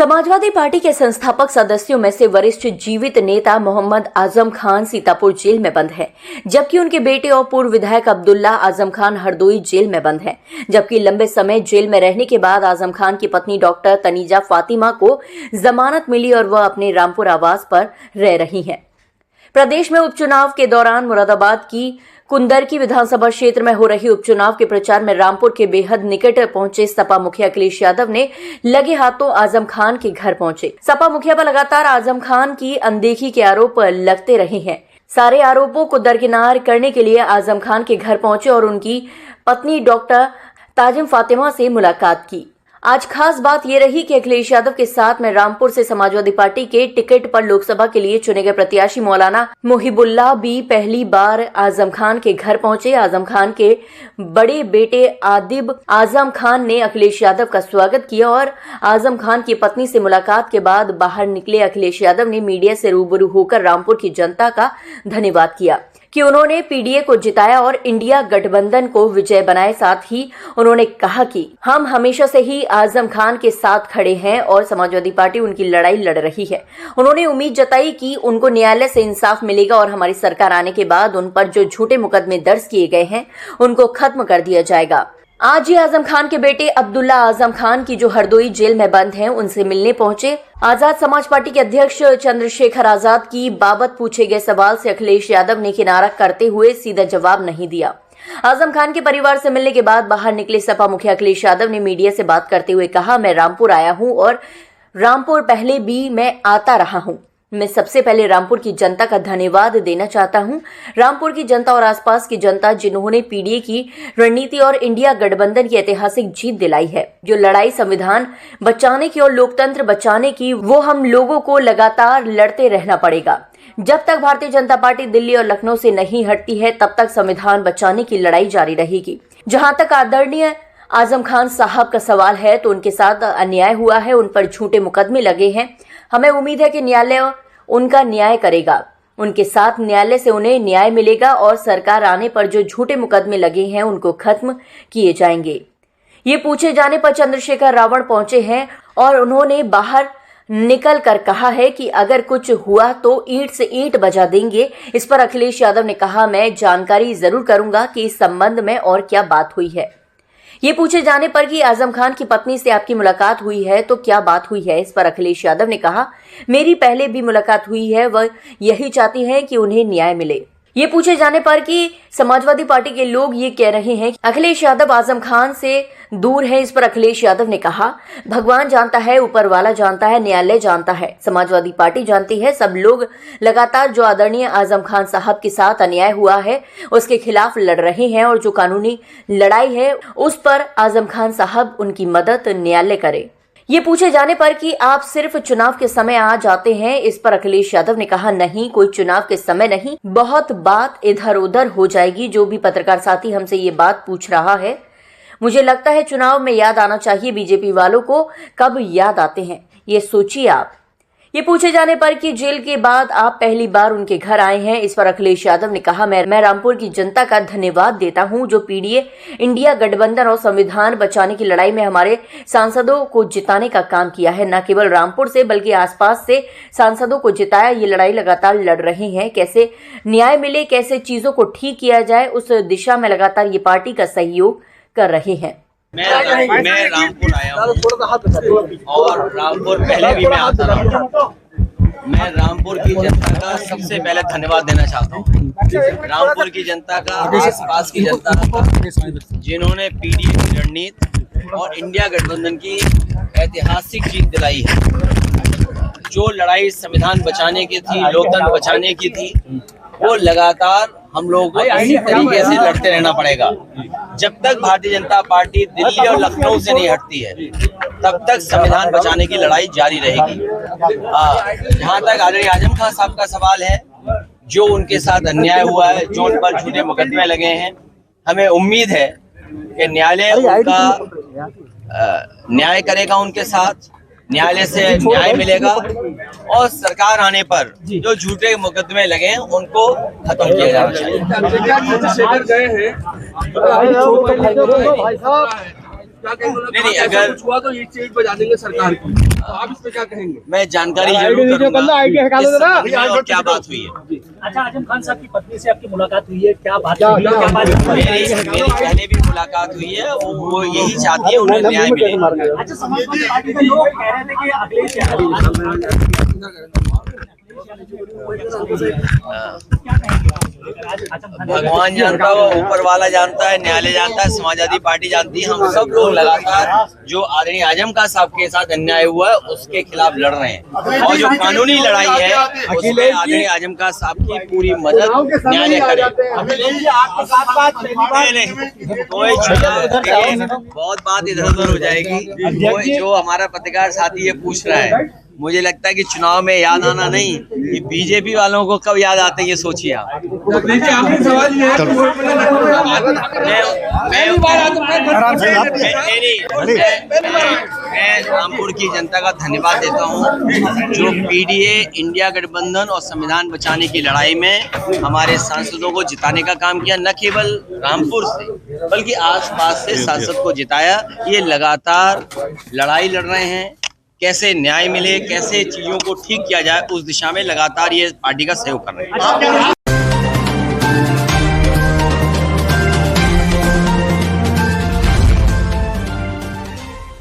Samajwadi party के संस्थापक सदस्यों में से वरिष्ठ जीवित नेता मोहम्मद आजम खान सीतापुर जेल में बंद है, जबकि उनके बेटे और पूर्व विधायक अब्दुल्ला आजम खान हरदोई जेल में बंद है। जबकि लंबे समय जेल में रहने के बाद आजम खान की पत्नी डॉक्टर तनीजा फातिमा को जमानत मिली और वह अपने रामपुर आवास पर रह रही हैं। प्रदेश में उपचुनाव के दौरान मुरादाबाद की कुंदरकी विधानसभा क्षेत्र में हो रही उपचुनाव के प्रचार में रामपुर के बेहद निकट पहुंचे सपा मुखिया अखिलेश यादव ने लगे हाथों आजम खान के घर पहुंचे। सपा मुखिया पर लगातार आजम खान की अनदेखी के आरोप लगते रहे हैं। सारे आरोपों को दरकिनार करने के लिए आजम खान के घर पहुंचे और उनकी पत्नी डॉक्टर ताजिम फातिमा से मुलाकात की। आज खास बात ये रही कि अखिलेश यादव के साथ में रामपुर से समाजवादी पार्टी के टिकट पर लोकसभा के लिए चुने गए प्रत्याशी मौलाना मुहिबुल्लाह भी पहली बार आजम खान के घर पहुंचे। आजम खान के बड़े बेटे आदिब आजम खान ने अखिलेश यादव का स्वागत किया और आजम खान की पत्नी से मुलाकात के बाद बाहर निकले अखिलेश यादव ने मीडिया से रूबरू होकर रामपुर की जनता का धन्यवाद किया कि उन्होंने पीडीए को जिताया और इंडिया गठबंधन को विजय बनाए। साथ ही उन्होंने कहा कि हम हमेशा से ही आजम खान के साथ खड़े हैं और समाजवादी पार्टी उनकी लड़ाई लड़ रही है। उन्होंने उम्मीद जताई कि उनको न्यायालय से इंसाफ मिलेगा और हमारी सरकार आने के बाद उन पर जो झूठे मुकदमे दर्ज किए गए हैं उनको खत्म कर दिया जाएगा। आज ही आजम खान के बेटे अब्दुल्ला आजम खान की जो हरदोई जेल में बंद हैं उनसे मिलने पहुंचे। आजाद समाज पार्टी के अध्यक्ष चंद्रशेखर आजाद की बाबत पूछे गए सवाल से अखिलेश यादव ने किनारा करते हुए सीधा जवाब नहीं दिया। आजम खान के परिवार से मिलने के बाद बाहर निकले सपा मुखिया अखिलेश यादव ने मीडिया से बात करते हुए कहा, मैं रामपुर आया हूं और रामपुर पहले भी मैं आता रहा हूं। मैं सबसे पहले रामपुर की जनता का धन्यवाद देना चाहता हूं। रामपुर की जनता और आसपास की जनता जिन्होंने पीडीए की रणनीति और इंडिया गठबंधन की ऐतिहासिक जीत दिलाई है। जो लड़ाई संविधान बचाने की और लोकतंत्र बचाने की, वो हम लोगों को लगातार लड़ते रहना पड़ेगा। जब तक भारतीय जनता पार्टी दिल्ली और लखनऊ से नहीं हटती है तब तक संविधान बचाने की लड़ाई जारी रहेगी। जहां तक आदरणीय आजम खान साहब का सवाल है तो उनके साथ अन्याय हुआ है, उन पर झूठे मुकदमे लगे हैं। हमें उम्मीद है कि न्यायालय उनका न्याय करेगा, उनके साथ न्यायालय से उन्हें न्याय मिलेगा और सरकार आने पर जो झूठे मुकदमे लगे हैं उनको खत्म किए जाएंगे। ये पूछे जाने पर चंद्रशेखर रावण पहुंचे हैं और उन्होंने बाहर निकल कर कहा है कि अगर कुछ हुआ तो ईंट से ईंट बजा देंगे। इस पर अखिलेश यादव ने कहा, मैं जानकारी जरूर करूंगा कि इस संबंध में और क्या बात हुई है। ये पूछे जाने पर कि आजम खान की पत्नी से आपकी मुलाकात हुई है तो क्या बात हुई है, इस पर अखिलेश यादव ने कहा, मेरी पहले भी मुलाकात हुई है, वह यही चाहती हैं कि उन्हें न्याय मिले। ये पूछे जाने पर कि समाजवादी पार्टी के लोग ये कह रहे हैं कि अखिलेश यादव आजम खान से दूर है, इस पर अखिलेश यादव ने कहा, भगवान जानता है, ऊपर वाला जानता है, न्यायालय जानता है, समाजवादी पार्टी जानती है। सब लोग लगातार जो आदरणीय आजम खान साहब के साथ अन्याय हुआ है उसके खिलाफ लड़ रहे हैं और जो कानूनी लड़ाई है उस पर आजम खान साहब उनकी मदद न्यायालय करे। ये पूछे जाने पर कि आप सिर्फ चुनाव के समय आ जाते हैं, इस पर अखिलेश यादव ने कहा, नहीं, कोई चुनाव के समय नहीं, बहुत बात इधर उधर हो जाएगी। जो भी पत्रकार साथी हमसे ये बात पूछ रहा है, मुझे लगता है चुनाव में याद आना चाहिए। बीजेपी वालों को कब याद आते हैं ये सोचिए आप। ये पूछे जाने पर कि जेल के बाद आप पहली बार उनके घर आए हैं, इस पर अखिलेश यादव ने कहा, मैं रामपुर की जनता का धन्यवाद देता हूं जो पीडीए इंडिया गठबंधन और संविधान बचाने की लड़ाई में हमारे सांसदों को जिताने का काम किया है। न केवल रामपुर से बल्कि आसपास से सांसदों को जिताया। ये लड़ाई लगातार लड़ रहे हैं, कैसे न्याय मिले, कैसे चीजों को ठीक किया जाए, उस दिशा में लगातार ये पार्टी का सहयोग कर रहे हैं। मैं रामपुर आया हूँ और रामपुर पहले भी मैं आता रहा हूँ। मैं रामपुर की जनता का सबसे पहले धन्यवाद देना चाहता हूँ। रामपुर की जनता का, आसपास की जनता का, जिन्होंने पीडीए की रणनीति और इंडिया गठबंधन की ऐतिहासिक जीत दिलाई है। जो लड़ाई संविधान बचाने की थी, लोकतंत्र बचाने की थी, वो लगातार हम लोगों को इसी तरीके से लड़ते रहना पड़ेगा। जब तक भारतीय जनता पार्टी दिल्ली और लखनऊ से नहीं हटती है तब तक संविधान बचाने की लड़ाई जारी रहेगी। जहाँ तक आदरणीय आजम खान साहब का सवाल है, जो उनके साथ अन्याय हुआ है, जो उन पर झूठे मुकदमे लगे हैं, हमें उम्मीद है कि न्यायालय उनका न्याय करेगा, उनके साथ न्यायालय से न्याय मिलेगा और सरकार आने पर जो झूठे मुकदमे लगे हैं उनको खत्म किया जाना चाहिए। क्या कहेंगे? नहीं, अगर कुछ हुआ तो ये चीज बजा देंगे सरकार की, तो आप इस पे क्या कहेंगे? मैं जानकारी जरूर करूंगा इस संबंध में और क्या बात हुई है। अच्छा, आजम खान साहब की पत्नी से आपकी मुलाकात हुई है, क्या बात हुई है? क्या बात हुई है? मेरी पहले भी मुलाकात हुई है, वो यही चाहती है उन्हें न्याय मिले। अच्छा, समाजवादी पार्टी के लोग कह रहे थे कि अखिलेश भगवान जानता है, ऊपर वाला जानता है, न्यायालय जानता है, समाजवादी पार्टी जानती है। हम सब लोग लगातार जो आदरणीय आजम खान साहब के साथ अन्याय हुआ है उसके खिलाफ लड़ रहे हैं, और जो कानूनी लड़ाई है उसमें आदरणीय आजम खान साहब की पूरी मदद न्यायालय करे। कोई बहुत बात इधर उधर हो जाएगी। कोई जो हमारा पत्रकार साथी ये पूछ रहा है, मुझे लगता है कि चुनाव में याद आना नहीं, ये बीजेपी वालों को कब याद आते हैं ये सोचिए आप। मैं रामपुर की जनता का धन्यवाद देता हूँ जो पीडीए इंडिया गठबंधन और संविधान बचाने की लड़ाई में हमारे सांसदों को जिताने का काम किया, न केवल रामपुर से बल्कि आसपास से सांसद को जिताया। ये लगातार लड़ाई लड़ रहे हैं, कैसे न्याय मिले, कैसे चीजों को ठीक किया जाए, उस दिशा में लगातार ये पार्टी का सहयोग कर रहे हैं।